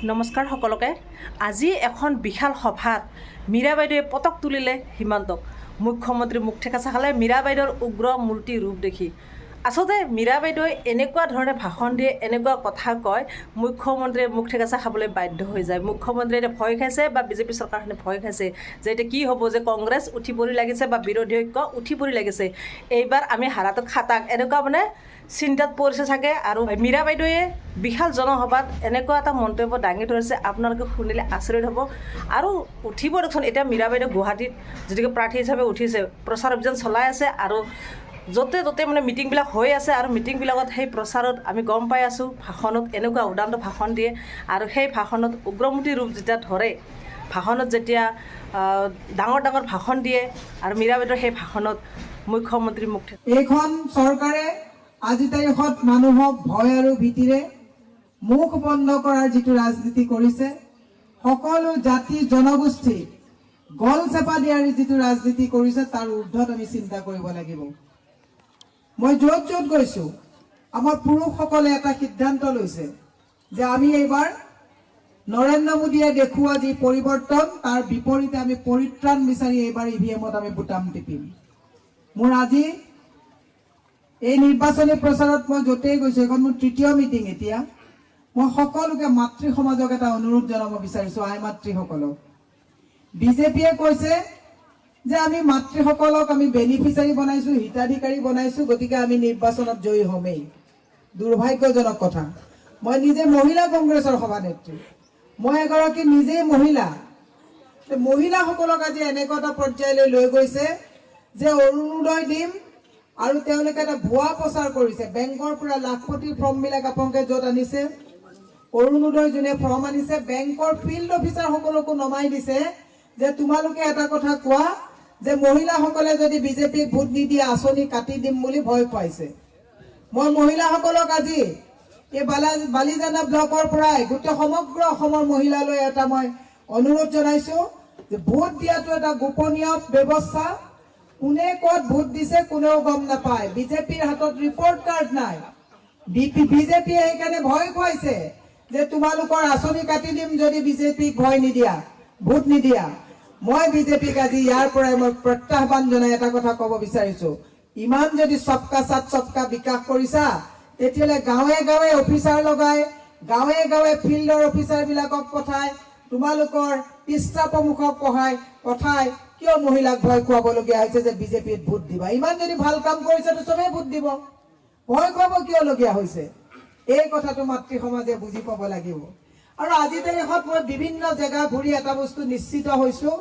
নমস্কাৰ সকলোকে। আজি এখন বিশাল সভাত মীৰা বাইদেৱে পতক তুলিলে হিমন্তক। মুখ্যমন্ত্ৰী মুখ ঠেকাচা খালে মীৰা বাইদেউৰ উগ্ৰ মূৰ্তি ৰূপ দেখি। আচলতে মীৰা বাইদেৱে এনেকুৱা ধৰণে ভাষণ দিয়ে, এনেকুৱা কথা কয়, মুখ্যমন্ত্ৰীয়ে মুখ ঠেকাচা খাবলৈ বাধ্য হৈ যায়। মুখ্যমন্ত্ৰীয়ে এতিয়া ভয় খাইছে বা বিজেপি চৰকাৰখনে ভয় খাইছে যে এতিয়া কি হ'ব, যে কংগ্ৰেছ উঠি পৰি লাগিছে বা বিৰোধী ঐক্য উঠি পৰি লাগিছে, এইবাৰ আমি হাৰাটো খাটাক, এনেকুৱা মানে চিন্তাত পৰিছে চাগে। আৰু মীৰা বাইদেৱে বিশাল জনসভাত এনেকুৱা এটা মন্তব্য দাঙি ধৰিছে, আপোনালোকে শুনিলে আচৰিত হ'ব। আৰু উঠিব দেখোন, এতিয়া মীৰা বাইদেউ গুৱাহাটীত যদিকে প্ৰাৰ্থী হিচাপে উঠিছে, প্ৰচাৰ অভিযান চলাই আছে আৰু য'তে ত'তে মানে মিটিংবিলাক হৈ আছে। আৰু মিটিংবিলাকত সেই প্ৰচাৰত আমি গম পাই আছোঁ, ভাষণত এনেকুৱা উদান্ত ভাষণ দিয়ে। আৰু সেই ভাষণত উগ্ৰমূৰ্তি ৰূপ যেতিয়া ধৰে, ভাষণত যেতিয়া ডাঙৰ ডাঙৰ ভাষণ দিয়ে, আৰু মীৰা বাইদেউৰ সেই ভাষণত মুখ্যমন্ত্ৰী মুখ এইখন চৰকাৰে আজি তাৰিখত মানুহক ভয় আৰু ভীতিৰে মুখ বন্ধ কৰাৰ যিটো ৰাজনীতি কৰিছে, সকলো জাতি জনগোষ্ঠী গল চেপা দিয়াৰ যিটো ৰাজনীতি কৰিছে, তাৰ ঊৰ্ধত আমি চিন্তা কৰিব লাগিব। মই য'ত য'ত গৈছো, আমাৰ পুৰুষসকলে এটা সিদ্ধান্ত লৈছে যে আমি এইবাৰ নৰেন্দ্ৰ মোদীয়ে দেখুওৱা যি পৰিৱৰ্তন, তাৰ বিপৰীতে আমি পৰিত্ৰাণ বিচাৰি এইবাৰ ইভিএমত আমি বুটাম টিপিম। মোৰ আজি এই নিৰ্বাচনী প্ৰচাৰত মই য'তেই গৈছো, এখন মোৰ তৃতীয় মিটিং। এতিয়া মই সকলোকে মাতৃ সমাজক এটা অনুৰোধ জনাব বিচাৰিছো, আই মাতৃসকলক। বিজেপিয়ে কৈছে যে আমি মাতৃসকলক আমি বেনিফিচিয়াৰী বনাইছো, হিতাধিকাৰী বনাইছো, গতিকে আমি নিৰ্বাচনত জয়ী হ'মেই। দুৰ্ভাগ্যজনক কথা। মই নিজে মহিলা কংগ্ৰেছৰ সভানেত্ৰী, মই এগৰাকী নিজেই মহিলা। মহিলাসকলক আজি এনেকুৱা এটা পৰ্যায়লৈ লৈ গৈছে যে অৰুণোদয় দিম, আৰু তেওঁলোকে এটা ভুৱা প্ৰচাৰ কৰিছে। বেংকৰ পৰা লাখপতি ফৰ্মবিলাক আপোনালোকে য'ত আনিছে, অৰুণোদয় যোনে ফৰ্ম আনিছে, বেংকৰ ফিল্ড অফিচাৰ সকলকো নমাই দিছে যে তোমালোকে এটা কথা কোৱা যে মহিলাসকলে যদি বিজেপিক ভোট নিদিয়ে আঁচনি কাটি দিম বুলি ভয় খুৱাইছে। মই মহিলাসকলক আজি এই বালিজানা ব্লকৰ পৰাই গোটেই সমগ্ৰ অসমৰ মহিলালৈ এটা মই অনুৰোধ জনাইছো যে ভোট দিয়াটো এটা গোপনীয় ব্যৱস্থা। কোনে ক'ত ভোট দিছে কোনেও গম নাপায়। বিজেপিৰ হাতত ৰিপৰ্ট কাৰ্ড নাই। বিজেপিয়ে সেইকাৰণে ভয় খুৱাইছে যে তোমালোকৰ আঁচনি কাটি দিম যদি বিজেপিক ভয় নিদিয়া, ভোট নিদিয়া। মই বিজেপিক আজি ইয়াৰ পৰাই মই প্ৰত্যাহ্বান জনাই এটা কথা ক'ব বিচাৰিছো, ইমান যদি সবকা সাথ সবকা বিকাশ কৰিছা, তেতিয়াহ'লে গাঁৱে গাঁৱে অফিচাৰ লগাই, গাঁৱে গাঁৱে ফিল্ডৰ অফিচাৰবিলাকক পঠাই, তোমালোকৰ পিষ্টা প্ৰমুখক পঠাই কিয় মহিলাক ভয় খুৱাবলগীয়া হৈছে যে বিজেপিত ভোট দিবা? ইমান যদি ভাল কাম কৰিছে তো চবেই ভোট দিব, ভয় খুৱাব কিয় লগীয়া হৈছে? এই কথাটো মাতৃ সমাজে বুজি পাব লাগিব। আৰু আজি তাৰিখত মই বিভিন্ন জেগা ঘূৰি এটা বস্তু নিশ্চিত হৈছো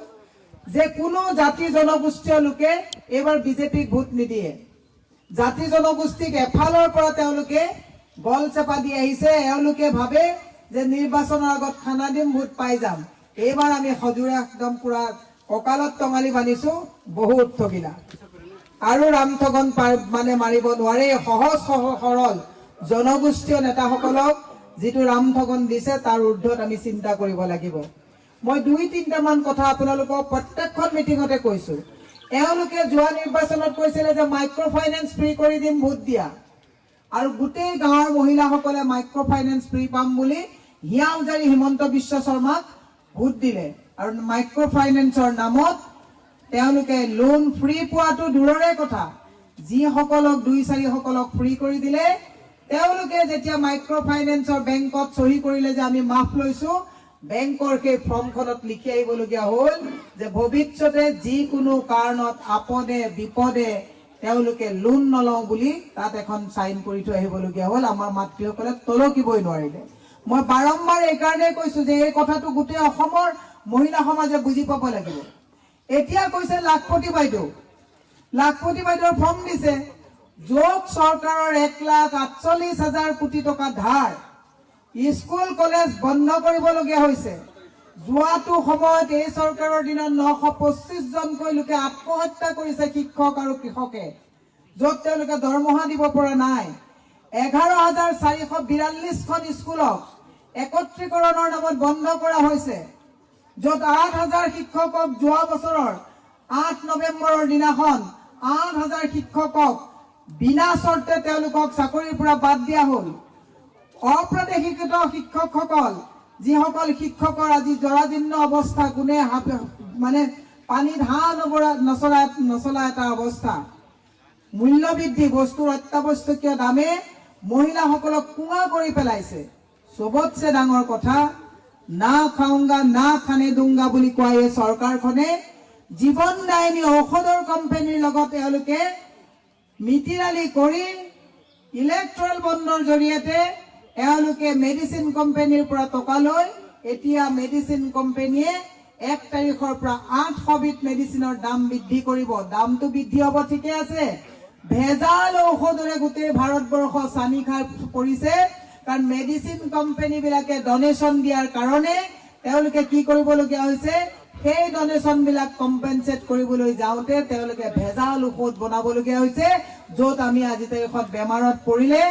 যে কোনো জাতি জনগোষ্ঠীয় লোকে এইবাৰ বিজেপিক ভোট নিদিয়ে। জাতি জনগোষ্ঠীক এফালৰ পৰা তেওঁলোকে গল চেপা দি আহিছে। এওঁলোকে ভাবে যে নিৰ্বাচনৰ আগত খানা দিম, ভোট পাই যাম। এইবাৰ আমি সজোৰে একদম পুৰা কঁকালত টঙালি বান্ধিছো, বহুত ঠগিলা। আৰু ৰামঠগন মানে মাৰিব নোৱাৰে। সহজ সৰল জনগোষ্ঠীয় নেতাসকলক যিটো ৰামঠগন দিছে, তাৰ ঊৰ্ধত আমি চিন্তা কৰিব লাগিব। মই ২-৩টামান কথা আপোনালোকক প্ৰত্যেকখন মিটিঙতে কৈছো। এওঁলোকে যোৱা নিৰ্বাচনত কৈছিলে যে মাইক্ৰ' ফাইনেন্স ফ্ৰী কৰি দিম, ভোট দিয়া। আৰু গোটেই গাঁৱৰ মহিলাসকলে মাইক্ৰ' ফাইনেন্স ফ্ৰী পাম বুলি হিয়া উজাৰি হিমন্ত বিশ্ব শৰ্মাক ভোট দিলে। আৰু মাইক্ৰ' ফাইনেন্সৰ নামত তেওঁলোকে লোন ফ্ৰী পোৱাটো দূৰৰে কথা, যিসকলক ২-৪ সকলক ফ্ৰী কৰি দিলে, তেওঁলোকে যেতিয়া মাইক্ৰ' ফাইনেন্সৰ বেংকত চহী কৰিলে যে আমি মাফ লৈছো, বেংকৰ সেই ফৰ্মখনত লিখি আহিবলগীয়া হ'ল যে ভৱিষ্যতে যিকোনো কাৰণত আপদে বিপদে তেওঁলোকে লোন নলওঁ বুলি তাত এখন চাইন কৰি থৈ আহিবলগীয়া হ'ল। আমাৰ মাতৃসকলে তলকিবই নোৱাৰিলে। মই বাৰম্বাৰ এইকাৰণে কৈছো যে এই কথাটো গোটেই অসমৰ মহিলা সমাজে বুজি পাব লাগিব। এতিয়া কৈছে লাখপতি বাইদেউৰ ফৰ্ম দিছে, য'ত চৰকাৰৰ 1,48,000 কোটি টকা ধাৰ, স্কুল কলেজ বন্ধ কৰিবলগীয়া হৈছে। যোৱাটো সময়ত এই চৰকাৰৰ দিনত 925 জনকৈ লোকে আত্মহত্যা কৰিছে, শিক্ষক আৰু কৃষকে, য'ত তেওঁলোকে দৰমহা দিব পৰা নাই। 11,442খন স্কুলক একত্ৰীকৰণৰ নামত বন্ধ কৰা হৈছে, য'ত 8,000 শিক্ষকক যোৱা বছৰৰ 8 নৱেম্বৰৰ দিনাখন 8,000 শিক্ষকক বিনা চৰ্তে তেওঁলোকক চাকৰিৰ পৰা বাদ দিয়া হ'ল। অপ্ৰদেশিকৃত শিক্ষকসকল যিসকল শিক্ষকৰ আজি জৰাজীৰ্ণ অৱস্থা, কোনে মানে পানীত হাঁহ নচলা এটা অৱস্থা, মূল্যবৃদ্ধি, বস্তুৰ অত্যাৱশ্যকীয় দামে মহিলাসকলক কুঙা কৰি পেলাইছে। চবতছে ডাঙৰ কথা, না খাওঁগা না খানে দুংগা বুলি কোৱা এই চৰকাৰখনে জীৱনদায়িনী ঔষধৰ কোম্পানীৰ লগত তেওঁলোকে মিতিৰালি কৰি ইলেক্ট্ৰল বণ্ডৰ জৰিয়তে এওঁলোকে মেডিচিন কোম্পানীৰ পৰা টকা লৈ এতিয়া মেডিচিন কোম্পানীয়ে 1 তাৰিখৰ পৰা 800 বিধ মেডিচিনৰ দাম বৃদ্ধি কৰিব। দামটো বৃদ্ধি হ'ব ঠিকে আছে, ভেজাল ঔষধৰে গোটেই ভাৰতবৰ্ষ চানি খাই পৰিছে। কাৰণ মেডিচিন কোম্পানী বিলাকে ডনেশ্যন দিয়াৰ কাৰণে তেওঁলোকে কি কৰিবলগীয়া হৈছে, সেই ডনেশ্যন বিলাক কম্পেনচেট কৰিবলৈ যাওঁতে তেওঁলোকে ভেজাল ঔষধ বনাবলগীয়া হৈছে, য'ত আমি আজি তাৰিখত বেমাৰত পৰিলে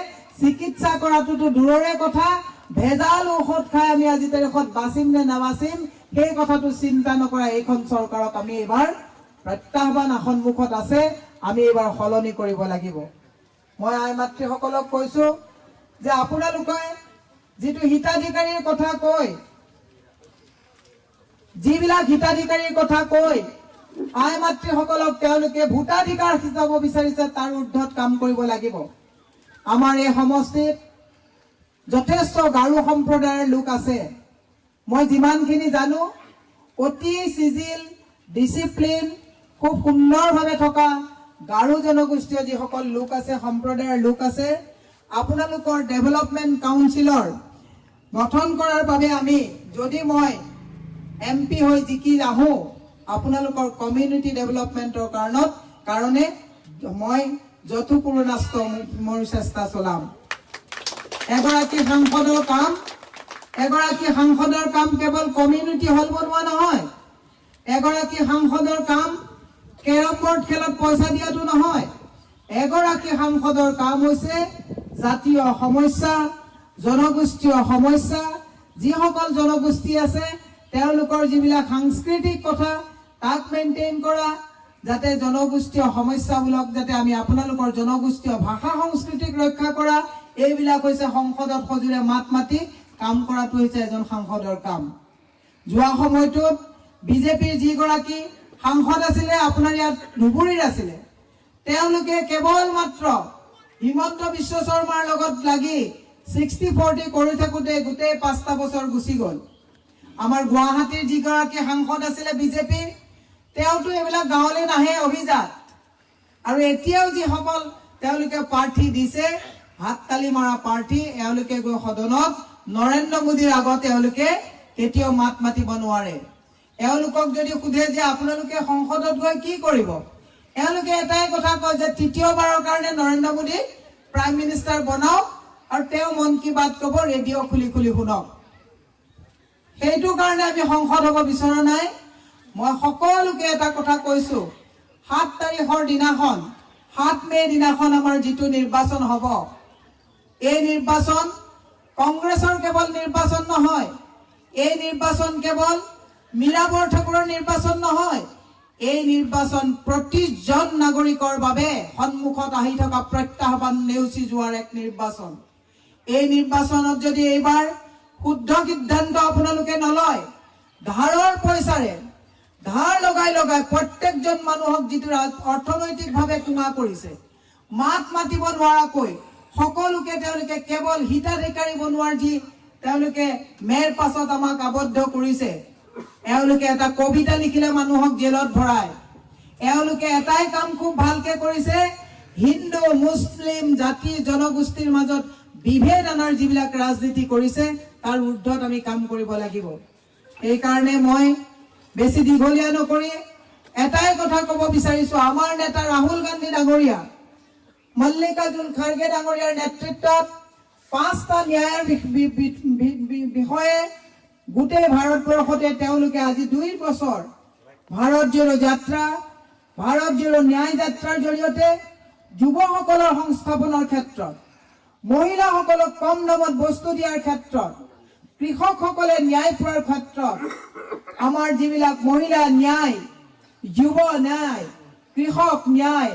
চিকিৎসা কৰাটোতো দূৰৰে কথা, ভেজাল ঔষধ খাই আমি আজি তাৰিখত বাচিম নে নাবাচিম সেই কথাটো চিন্তা নকৰা এইখন চৰকাৰক আমি এইবাৰ প্ৰত্যাহ্বান সন্মুখত আছে, আমি এইবাৰ সলনি কৰিব লাগিব। মই আই মাতৃসকলক কৈছো যে আপোনালোকে যিটো হিতাধিকাৰীৰ কথা কয়, যিবিলাক হিতাধিকাৰীৰ কথা কয় আই মাতৃসকলক তেওঁলোকে ভোটাধিকাৰ হিচাপ বিচাৰিছে, তাৰ ঊৰ্ধত কাম কৰিব লাগিব। আমাৰ এই সমষ্টিত যথেষ্ট গাৰো সম্প্ৰদায়ৰ লোক আছে। মই যিমানখিনি জানো অতি চিজিল, ডিচিপ্লিন, খুব সুন্দৰভাৱে থকা গাৰো জনগোষ্ঠীয় যিসকল লোক আছে, সম্প্ৰদায়ৰ লোক আছে, আপোনালোকৰ ডেভেলপমেণ্ট কাউন্সিলৰ গঠন কৰাৰ বাবে আমি যদি মই MP হৈ জিকি আহোঁ, আপোনালোকৰ কমিউনিটি ডেভেলপমেণ্টৰ কাৰণে মই যথোপূৰ্ণাস্ত মোৰ চেষ্টা চলাম। এগৰাকী সাংসদৰ কাম কেৱল কমিউনিটি হল বনোৱা নহয়, এগৰাকী সাংসদৰ কাম কেৰম বৰ্ড খেলত পইচা দিয়াটো নহয়, এগৰাকী সাংসদৰ কাম হৈছে জাতীয় সমস্যা, জনগোষ্ঠীয় সমস্যা, যিসকল জনগোষ্ঠী আছে তেওঁলোকৰ যিবিলাক সাংস্কৃতিক কথা তাক মেইনটেইন কৰা, যাতে জনগোষ্ঠীয় সমস্যাবিলাক যাতে আমি আপোনালোকৰ জনগোষ্ঠীয় ভাষা সংস্কৃতিক ৰক্ষা কৰা, এইবিলাক হৈছে সংসদত সজোৰে মাত মাতি কাম কৰাটো হৈছে এজন সাংসদৰ কাম। যোৱা সময়টোত বিজেপিৰ যিগৰাকী সাংসদ আছিলে, আপোনাৰ ইয়াত ধুবুৰীৰ আছিলে, তেওঁলোকে কেৱল মাত্ৰ হিমন্ত বিশ্ব শৰ্মাৰ লগত লাগি 60-40 কৰি থাকোঁতে গোটেই 5টা বছৰ গুচি গ'ল। আমাৰ গুৱাহাটীৰ যিগৰাকী সাংসদ আছিলে বিজেপিৰ, তেওঁতো এইবিলাক গাঁৱলৈ নাহে অভিযান, আৰু এতিয়াও যিসকল তেওঁলোকে প্ৰাৰ্থী দিছে, হাত তালি মৰা প্ৰাৰ্থী, এওঁলোকে গৈ সদনত নৰেন্দ্ৰ মোদীৰ আগত এওঁলোকে কেতিয়াও মাত মাতিব নোৱাৰে। এওঁলোকক যদি সোধে যে আপোনালোকে সংসদত গৈ কি কৰিব, এওঁলোকে এটাই কথা কয় যে তৃতীয়বাৰৰ কাৰণে নৰেন্দ্ৰ মোদী প্ৰাইম মিনিষ্টাৰ বনাওক আৰু তেওঁ মন কি বাত ক'ব, ৰেডিঅ' খুলি খুলি শুনক। সেইটো কাৰণে আমি সংসদ হ'ব বিচৰা নাই। মই সকলোকে এটা কথা কৈছো, 7 তাৰিখৰ দিনাখন, 7 মে' দিনাখন আমাৰ যিটো নিৰ্বাচন হ'ব, এই নিৰ্বাচন কংগ্ৰেছৰ কেৱল নিৰ্বাচন নহয়, এই নিৰ্বাচন কেৱল মীৰা বৰঠাকুৰৰ নিৰ্বাচন নহয়, এই নিৰ্বাচন প্ৰতিজন নাগৰিকৰ বাবে সন্মুখত আহি থকা প্ৰত্যাহ্বান নেওচি যোৱাৰ এক নিৰ্বাচন। এই নিৰ্বাচনত যদি এইবাৰ শুদ্ধ সিদ্ধান্ত আপোনালোকে নলয়, ধাৰৰ পইচাৰে ধাৰ লগাই প্ৰত্যেকজন মানুহক যিটো অৰ্থনৈতিকভাৱে কুঙা কৰিছে, মাত মাতিব নোৱাৰাকৈ সকলোকে তেওঁলোকে কেৱল হিতাধিকাৰী বনোৱাৰ যি তেওঁলোকে মেৰ পাছত আমাক আবদ্ধ কৰিছে, এওঁলোকে এটা কবিতা লিখিলে মানুহক জেলত ভৰায়, এওঁলোকে এটাই কাম খুব ভালকে কৰিছে, হিন্দু মুছলিম জাতি জনগোষ্ঠীৰ মাজত বিভেদ আনাৰ যিবিলাক ৰাজনীতি কৰিছে তাৰ ঊৰ্ধত আমি কাম কৰিব লাগিব। এইকাৰণে মই বেছি দীঘলীয়া নকৰি এটাই কথা ক'ব বিচাৰিছো, আমাৰ নেতা ৰাহুল গান্ধী ডাঙৰীয়া, মল্লিকাৰ্জুন খাৰ্গে ডাঙৰীয়াৰ নেতৃত্বত 5টা ন্যায়ৰ বিষয়ে গোটেই ভাৰতবৰ্ষতে তেওঁলোকে আজি 2 বছৰ ভাৰত জোড়ো যাত্ৰা, ভাৰত জোড়ো ন্যায় যাত্ৰাৰ জৰিয়তে যুৱসকলৰ সংস্থাপনৰ ক্ষেত্ৰত, মহিলাসকলক কম দামত বস্তু দিয়াৰ ক্ষেত্ৰত, কৃষকসকলে ন্যায় পোৱাৰ ক্ষেত্ৰত, আমাৰ যিবিলাক মহিলা ন্যায়, যুৱ ন্যায়, কৃষক ন্যায়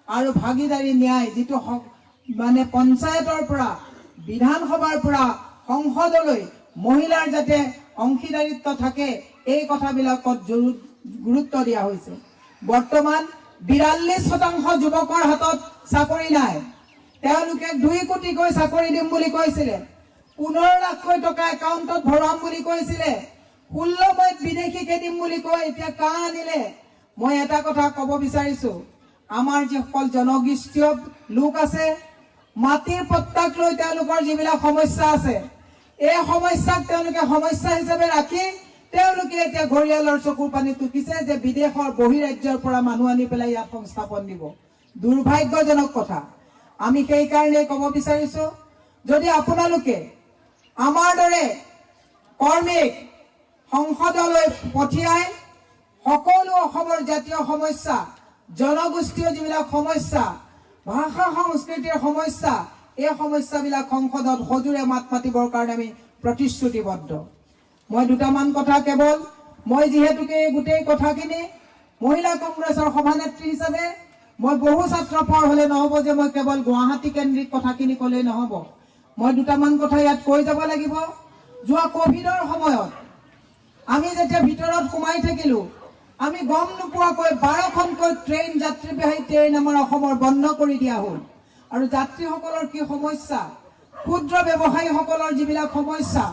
আৰু ভাগিদাৰী ন্যায়, যিটো মানে পঞ্চায়তৰ পৰা বিধানসভাৰ পৰা সংসদলৈ মহিলাৰ যাতে অংশীদাৰিত্ব থাকে এই কথাবিলাকত গুৰুত্ব দিয়া হৈছে। বৰ্তমান 42% যুৱকৰ হাতত চাকৰি নাই। তেওঁলোকে 2 কোটিকৈ চাকৰি দিম বুলি কৈছিলে, 15 লাখকৈ টকা একাউণ্টত ভৰাম বুলি কৈছিলে, 16 মাহত বিদেশীকে দিম বুলি কৈ এতিয়া কা আনিলে। মই এটা কথা ক'ব বিচাৰিছো, আমাৰ যিসকল জনগোষ্ঠীয় লোক আছে, মাটিৰ পট্টাক লৈ তেওঁলোকৰ যিবিলাক সমস্যা আছে, এই সমস্যাক তেওঁলোকে সমস্যা হিচাপে ৰাখি তেওঁলোকে এতিয়া ঘৰিয়ালৰ চকুৰ পানী টুকিছে যে বিদেশৰ বহিৰাজ্যৰ পৰা মানুহ আনি পেলাই ইয়াত সংস্থাপন দিব। দুৰ্ভাগ্যজনক কথা। আমি সেইকাৰণে ক'ব বিচাৰিছো, যদি আপোনালোকে আমাৰ দৰে কৰ্মীক সংসদলৈ পঠিয়াই সকলো অসমৰ জাতীয় সমস্যা, জনগোষ্ঠীয় যিবিলাক সমস্যা, ভাষা সংস্কৃতিৰ সমস্যা, এই সমস্যাবিলাক সংসদত সজোৰে মাত মাতিবৰ কাৰণে আমি প্ৰতিশ্ৰুতিবদ্ধ। মই দুটামান কথা কেৱল মই যিহেতুকে গোটেই কথাখিনি মহিলা কংগ্ৰেছৰ সভানেত্ৰী হিচাপে মই বহু ছাত্ৰ পৰ হ'লে নহ'ব যে মই কেৱল গুৱাহাটী কেন্দ্ৰিক কথাখিনি ক'লেই নহ'ব। মই দুটামান কথা ইয়াত কৈ যাব লাগিব। যোৱা কোভিডৰ সময়ত আমি যেতিয়া ভিতৰত সোমাই থাকিলো, আমি গম নোপোৱাকৈ 12খনকৈ ট্ৰেইন, যাত্ৰীবাহী ট্ৰেইন আমাৰ অসমৰ বন্ধ কৰি দিয়া হ'ল। আৰু যাত্ৰীসকলৰ কি সমস্যা, ক্ষুদ্ৰ ব্যৱসায়ীসকলৰ যিবিলাক সমস্যা,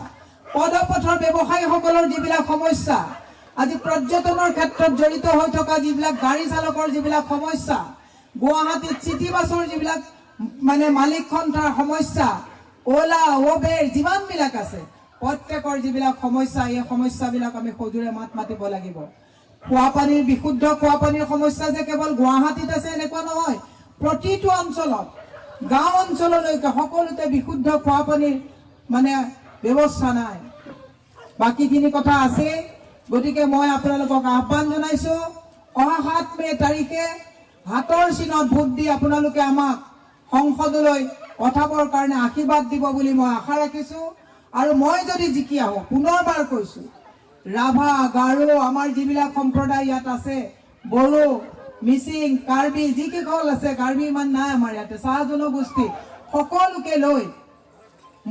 পদপথৰ ব্যৱসায়ীসকলৰ যিবিলাক সমস্যা, আজি পৰ্যটনৰ ক্ষেত্ৰত জড়িত হৈ থকা যিবিলাক গাড়ী চালকৰ যিবিলাক সমস্যা, গুৱাহাটীত চিটি বাছৰ যিবিলাক মালিক সন্থাৰ সমস্যা, ওলা উবেৰ যিমানবিলাক আছে, প্ৰত্যেকৰ যিবিলাক সমস্যা, এই সমস্যাবিলাক আমি সজোৰে মাত মাতিব লাগিব। খোৱাপানীৰ বিশুদ্ধ খোৱাপানীৰ সমস্যা যে কেৱল গুৱাহাটীত আছে এনেকুৱা নহয়, প্ৰতিটো অঞ্চলত, গাঁও অঞ্চললৈকে সকলোতে বিশুদ্ধ খোৱাপানীৰ ব্যৱস্থা নাই। বাকীখিনি কথা আছে। গতিকে মই আপোনালোকক আহ্বান জনাইছো, অহা 7 মে তাৰিখে হাতৰ চিনত ভোট দি আপোনালোকে আমাক সংসদলৈ পঠাবৰ কাৰণে আশীৰ্বাদ দিব বুলি মই আশা ৰাখিছো। আৰু মই যদি জিকি আহোঁ, পুনৰবাৰ কৈছো, ৰাভা, গাৰো, আমাৰ যিবিলাক সম্প্ৰদায় ইয়াত আছে, বড়ো, মিচিং, কাৰ্বি, যিকেইসকল আছে, কাৰ্বি ইমান নাই আমাৰ ইয়াতে, চাহ জনগোষ্ঠী, সকলোকে লৈ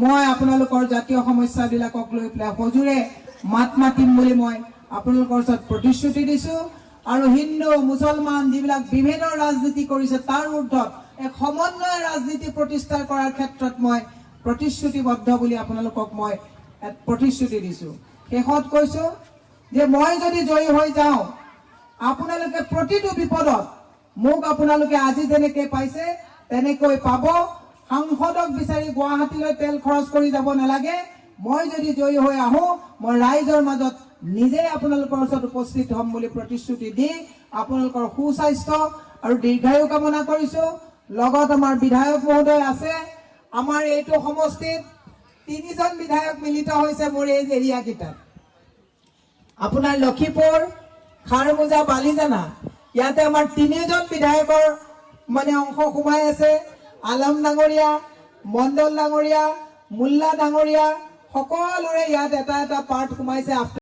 মই আপোনালোকৰ জাতীয় সমস্যাবিলাকক লৈ পেলাই সজোৰে মাত মাতিম বুলি মই আপোনালোকৰ ওচৰত প্ৰতিশ্ৰুতি দিছো। আৰু হিন্দু মুছলমান যিবিলাক বিভেদৰ ৰাজনীতি কৰিছে, তাৰ ঊৰ্ধত এক সমন্বয় ৰাজনীতি প্ৰতিষ্ঠা কৰাৰ ক্ষেত্ৰত মই প্ৰতিশ্ৰুতিবদ্ধ বুলি আপোনালোকক মই প্ৰতিশ্ৰুতি দিছো। শেষত কৈছো যে মই যদি জয়ী হৈ যাওঁ, আপোনালোকে প্ৰতিটো বিপদত মোক আপোনালোকে আজি যেনেকৈ পাইছে তেনেকৈ পাব। সাংসদক বিচাৰি গুৱাহাটীলৈ তেল খৰচ কৰি যাব নালাগে। মই যদি জয়ী হৈ আহোঁ, মই ৰাইজৰ মাজত নিজেই আপোনালোকৰ ওচৰত উপস্থিত হ'ম বুলি প্ৰতিশ্ৰুতি দি আপোনালোকৰ সুস্বাস্থ্য আৰু দীৰ্ঘায়ু কামনা কৰিছো। লগত আমাৰ বিধায়ক মহোদয় আছে। আমাৰ এইটো সমষ্টিত 3জন বিধায়ক মিলিত হৈছে মোৰ এই এৰিয়াকেইটাত। আপোনাৰ লক্ষীপুৰ, খাৰমোজা, বালিজানা, ইয়াতে আমাৰ 3জন বিধায়কৰ অংশ সোমাই আছে। আলম ডাঙৰীয়া, মণ্ডল ডাঙৰীয়া, মোল্লা ডাঙৰীয়া, সকলোৰে ইয়াত এটা এটা পাৰ্ট সোমাইছে।